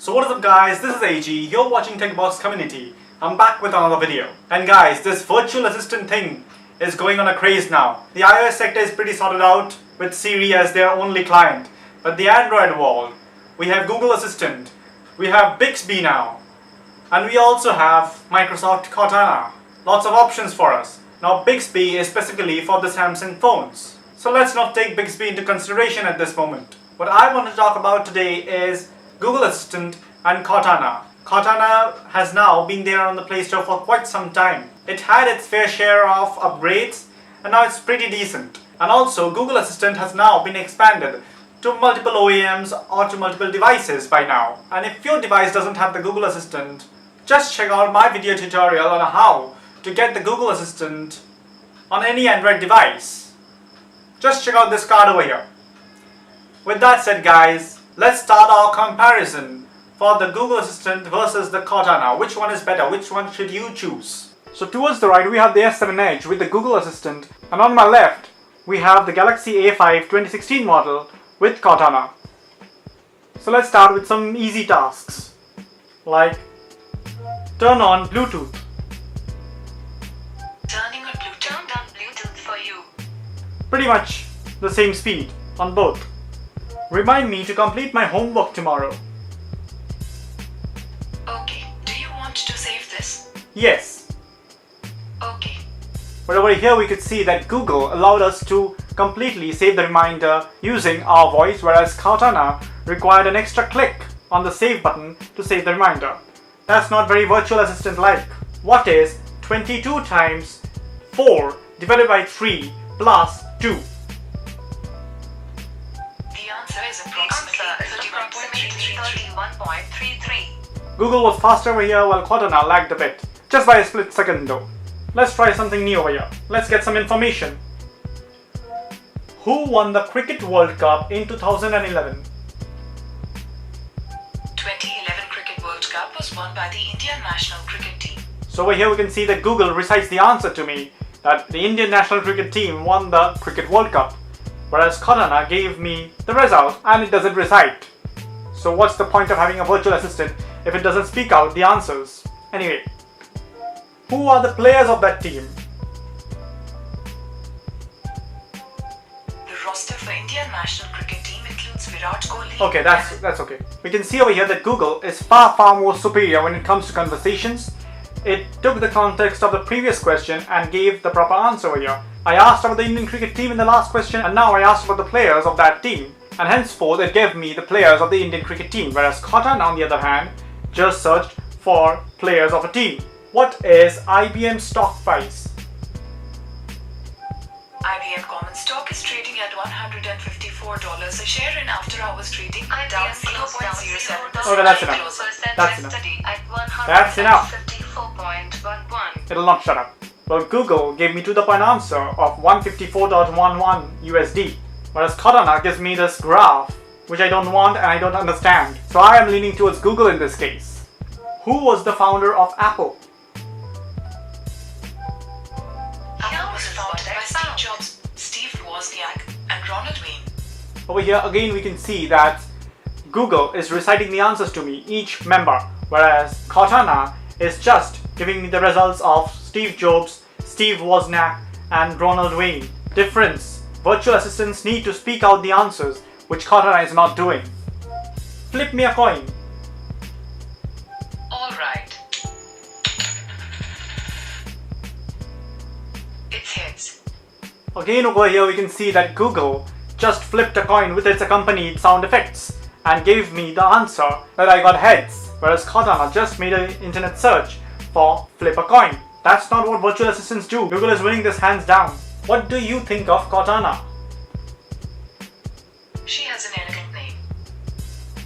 So what is up guys, this is AG, you're watching TechBox Community. I'm back with another video. And guys, this virtual assistant thing is going on a craze now. The iOS sector is pretty sorted out with Siri as their only client. But the Android world, we have Google Assistant, we have Bixby now, and we also have Microsoft Cortana. Lots of options for us. Now Bixby is specifically for the Samsung phones. So let's not take Bixby into consideration at this moment. What I want to talk about today is Google Assistant and Cortana. Cortana has now been there on the Play Store for quite some time. It had its fair share of upgrades and now it's pretty decent. And also Google Assistant has now been expanded to multiple OEMs or to multiple devices by now. And if your device doesn't have the Google Assistant, just check out my video tutorial on how to get the Google Assistant on any Android device. Just check out this card over here. With that said guys, let's start our comparison for the Google Assistant versus the Cortana. Which one is better? Which one should you choose? So towards the right we have the S7 Edge with the Google Assistant, and on my left we have the Galaxy A5 2016 model with Cortana. So let's start with some easy tasks like turn on Bluetooth. Turning on Bluetooth. Turned on Bluetooth for you. Pretty much the same speed on both. Remind me to complete my homework tomorrow. Okay, do you want to save this? Yes. Okay. But over here we could see that Google allowed us to completely save the reminder using our voice, whereas Cortana required an extra click on the save button to save the reminder. That's not very virtual assistant like. What is 22 times 4 divided by 3 plus 2? The answer is approximately 31.33. Google was faster over here while Cortana lagged a bit. Just by a split second though. Let's try something new over here. Let's get some information. Who won the Cricket World Cup in 2011? 2011 Cricket World Cup was won by the Indian national cricket team. So over here we can see that Google recites the answer to me, that the Indian national cricket team won the Cricket World Cup, whereas Cortana gave me the result and it doesn't recite. So what's the point of having a virtual assistant if it doesn't speak out the answers? Anyway, who are the players of that team? The roster for Indian national cricket team includes Virat Kohli. Okay, that's okay. We can see over here that Google is far more superior when it comes to conversations. It took the context of the previous question and gave the proper answer over here. I asked about the Indian cricket team in the last question, and now I asked about the players of that team. And henceforth it gave me the players of the Indian cricket team, whereas Cortana on the other hand just searched for players of a team. What is IBM stock price? IBM common stock is trading at $154 a share in after-hours trading, down 0.07%. Okay, that's enough. That's enough. That's enough. It'll not shut up. Well, Google gave me to the point answer of 154.11 USD, whereas Cortana gives me this graph, which I don't want and I don't understand. So I am leaning towards Google in this case. Who was the founder of Apple? Apple was founded by Steve Jobs, Steve Wozniak, and Ronald Wayne. Over here again we can see that Google is reciting the answers to me, each member, whereas Cortana is just giving me the results of Steve Jobs, Steve Wozniak, and Ronald Wayne. Difference: virtual assistants need to speak out the answers, which Cortana is not doing. Flip me a coin. Alright. It's heads. Again over here we can see that Google just flipped a coin with its accompanied sound effects and gave me the answer that I got heads, whereas Cortana just made an internet search for flip a coin. That's not what virtual assistants do. Google is winning this hands down. What do you think of Cortana? She has an elegant name.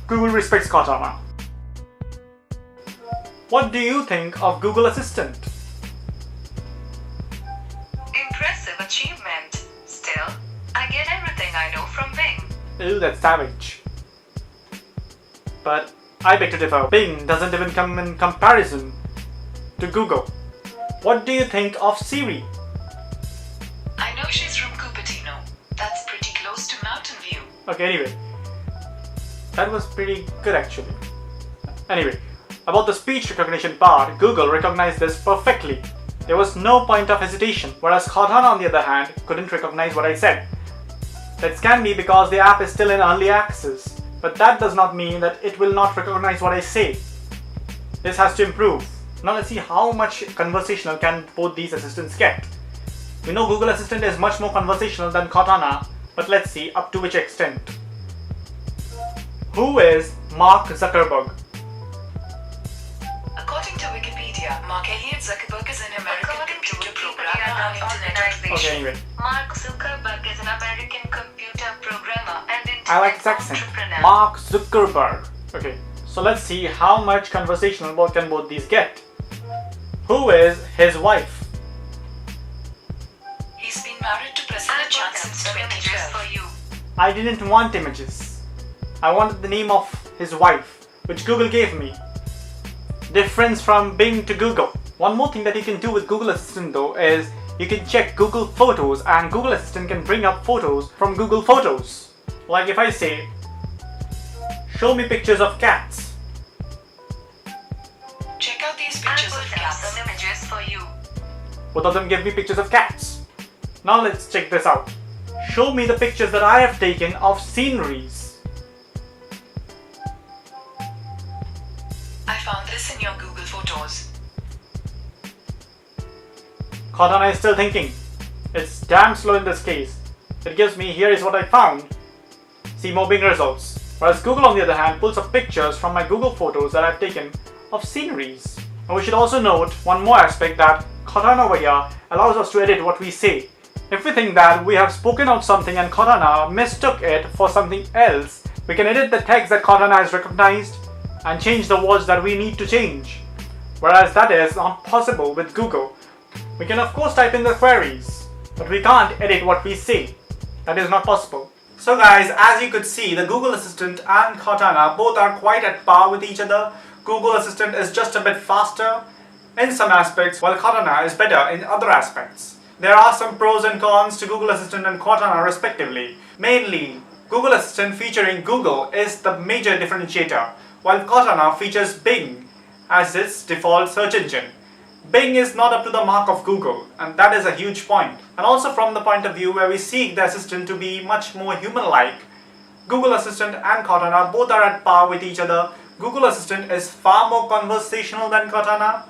Google respects Cortana. What do you think of Google Assistant? Impressive achievement. Still, I get everything I know from Bing. Ew, that's savage. But I beg to differ. Bing doesn't even come in comparison to Google. What do you think of Siri? I know she's from Cupertino. That's pretty close to Mountain View. Okay, anyway. That was pretty good actually. Anyway, about the speech recognition part, Google recognized this perfectly. There was no point of hesitation, whereas Cortana on the other hand couldn't recognize what I said. That can be because the app is still in early access, but that does not mean that it will not recognize what I say. This has to improve. Now let's see how much conversational can both these assistants get. We know Google Assistant is much more conversational than Cortana, but let's see up to which extent. Who is Mark Zuckerberg? According to Wikipedia, Mark Elliott Zuckerberg is an American computer programmer and internet innovation. Okay, anyway. Mark Zuckerberg is an American computer programmer and I like internet his accent. entrepreneur. Mark Zuckerberg. Okay, so let's see how much conversational can both these get. Who is his wife? He's been married to President Chan since 2012. For you. I didn't want images. I wanted the name of his wife, which Google gave me. Difference from Bing to Google. One more thing that you can do with Google Assistant though is you can check Google Photos, and Google Assistant can bring up photos from Google Photos. Like if I say, show me pictures of cats. Check out these pictures of cats. Some images for you. Both of them give me pictures of cats. Now let's check this out. Show me the pictures that I have taken of sceneries. I found this in your Google Photos. Cortana is still thinking. It's damn slow in this case. It gives me, here is what I found. See more Bing results. Whereas Google on the other hand pulls up pictures from my Google Photos that I've taken of sceneries. And we should also note one more aspect, that Cortana over here allows us to edit what we say. If we think that we have spoken out something and Cortana mistook it for something else, we can edit the text that Cortana has recognized and change the words that we need to change. Whereas that is not possible with Google. We can of course type in the queries, but we can't edit what we say. That is not possible. So guys, as you could see, the Google Assistant and Cortana both are quite at par with each other. Google Assistant is just a bit faster in some aspects, while Cortana is better in other aspects. There are some pros and cons to Google Assistant and Cortana respectively. Mainly, Google Assistant featuring Google is the major differentiator, while Cortana features Bing as its default search engine. Bing is not up to the mark of Google, and that is a huge point. And also from the point of view where we seek the assistant to be much more human-like, Google Assistant and Cortana both are at par with each other. Google Assistant is far more conversational than Cortana.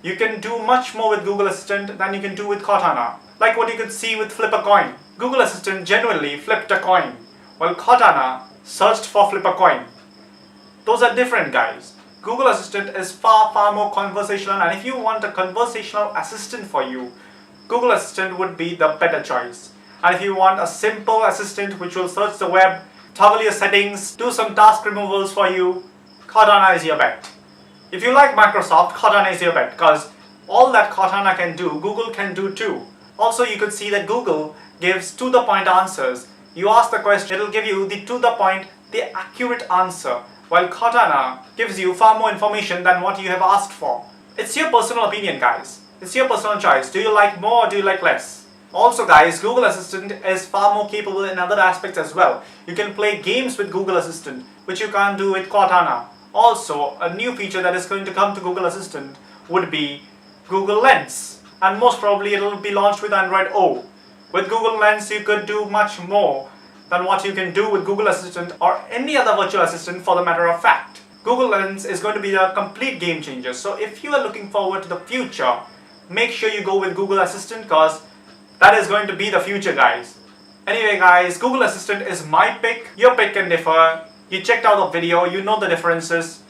You can do much more with Google Assistant than you can do with Cortana. Like what you could see with Flip a Coin. Google Assistant genuinely flipped a coin, while Cortana searched for Flip a Coin. Those are different, guys. Google Assistant is far more conversational, and if you want a conversational assistant for you, Google Assistant would be the better choice. And if you want a simple assistant which will search the web, toggle your settings, do some task removals for you, Cortana is your bet. If you like Microsoft, Cortana is your bet, because all that Cortana can do, Google can do too. Also, you could see that Google gives to-the-point answers. You ask the question, it will give you the to-the-point, the accurate answer, while Cortana gives you far more information than what you have asked for. It's your personal opinion, guys. It's your personal choice. Do you like more or do you like less? Also guys, Google Assistant is far more capable in other aspects as well. You can play games with Google Assistant, which you can't do with Cortana. Also, a new feature that is going to come to Google Assistant would be Google Lens. And most probably it will be launched with Android O. With Google Lens, you could do much more than what you can do with Google Assistant or any other virtual assistant for the matter of fact. Google Lens is going to be a complete game changer. So if you are looking forward to the future, make sure you go with Google Assistant, because that is going to be the future, guys. Anyway guys, Google Assistant is my pick. Your pick can differ. You checked out the video, you know the differences.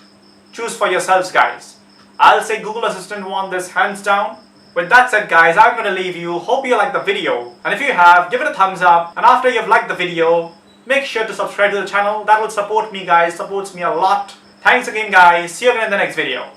Choose for yourselves, guys. I'll say Google Assistant won this hands down. With that said guys, I'm going to leave you. Hope you liked the video. And if you have, give it a thumbs up. And after you've liked the video, make sure to subscribe to the channel. That will support me guys, supports me a lot. Thanks again guys. See you again in the next video.